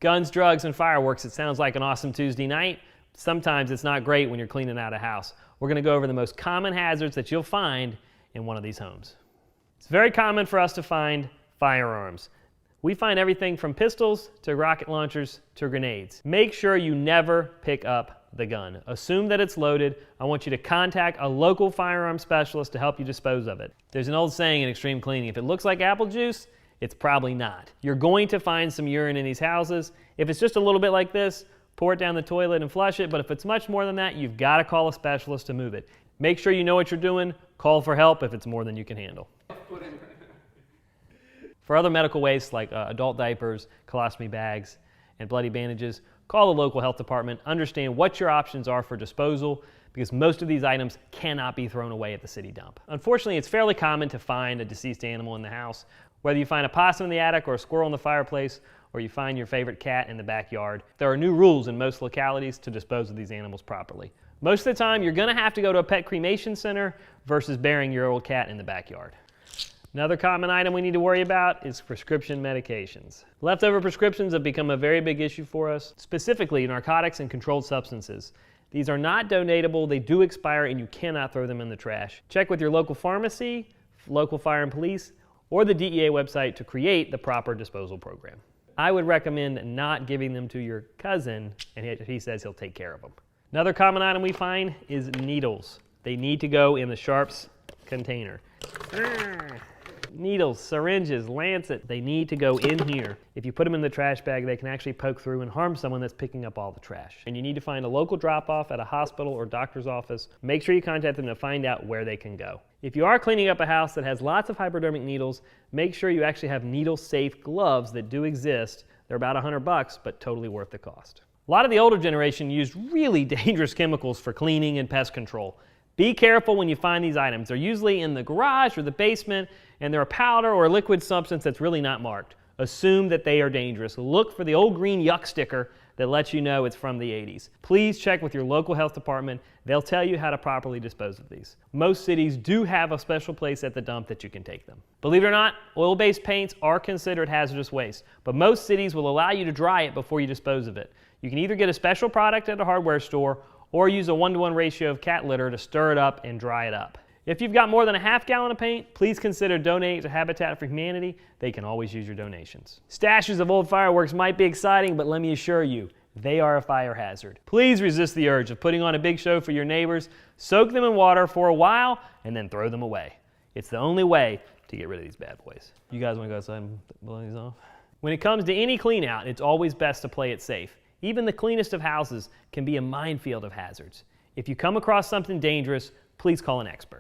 Guns, drugs, and fireworks, it sounds like an awesome Tuesday night. Sometimes it's not great when you're cleaning out a house. We're going to go over the most common hazards that you'll find in one of these homes. It's very common for us to find firearms. We find everything from pistols to rocket launchers to grenades. Make sure you never pick up the gun. Assume that it's loaded. I want you to contact a local firearm specialist to help you dispose of it. There's an old saying in extreme cleaning, if it looks like apple juice, it's probably not. You're going to find some urine in these houses. If it's just a little bit like this, pour it down the toilet and flush it, but if it's much more than that, you've got to call a specialist to move it. Make sure you know what you're doing. Call for help if it's more than you can handle. For other medical waste like adult diapers, colostomy bags, and bloody bandages, call the local health department. Understand what your options are for disposal, because most of these items cannot be thrown away at the city dump. Unfortunately, it's fairly common to find a deceased animal in the house. Whether you find a possum in the attic or a squirrel in the fireplace, or you find your favorite cat in the backyard, there are new rules in most localities to dispose of these animals properly. Most of the time, you're going to have to go to a pet cremation center versus burying your old cat in the backyard. Another common item we need to worry about is prescription medications. Leftover prescriptions have become a very big issue for us, specifically narcotics and controlled substances. These are not donatable, they do expire, and you cannot throw them in the trash. Check with your local pharmacy, local fire and police, or the DEA website to create the proper disposal program. I would recommend not giving them to your cousin, and he says he'll take care of them. Another common item we find is needles. They need to go in the sharps container. Needles, syringes, lancet, they need to go in here. If you put them in the trash bag, they can actually poke through and harm someone that's picking up all the trash. And you need to find a local drop-off at a hospital or doctor's office. Make sure you contact them to find out where they can go. If you are cleaning up a house that has lots of hypodermic needles, make sure you actually have needle-safe gloves that do exist. They're about $100, but totally worth the cost. A lot of the older generation used really dangerous chemicals for cleaning and pest control. Be careful when you find these items. They're usually in the garage or the basement, and they're a powder or a liquid substance that's really not marked. Assume that they are dangerous. Look for the old green yuck sticker that lets you know it's from the 80s. Please check with your local health department. They'll tell you how to properly dispose of these. Most cities do have a special place at the dump that you can take them. Believe it or not, oil-based paints are considered hazardous waste, but most cities will allow you to dry it before you dispose of it. You can either get a special product at a hardware store or use a 1-to-1 ratio of cat litter to stir it up and dry it up. If you've got more than a half gallon of paint, please consider donating to Habitat for Humanity. They can always use your donations. Stashes of old fireworks might be exciting, but let me assure you, they are a fire hazard. Please resist the urge of putting on a big show for your neighbors. Soak them in water for a while and then throw them away. It's the only way to get rid of these bad boys. You guys want to go outside and blow these off? When it comes to any clean out, it's always best to play it safe. Even the cleanest of houses can be a minefield of hazards. If you come across something dangerous, please call an expert.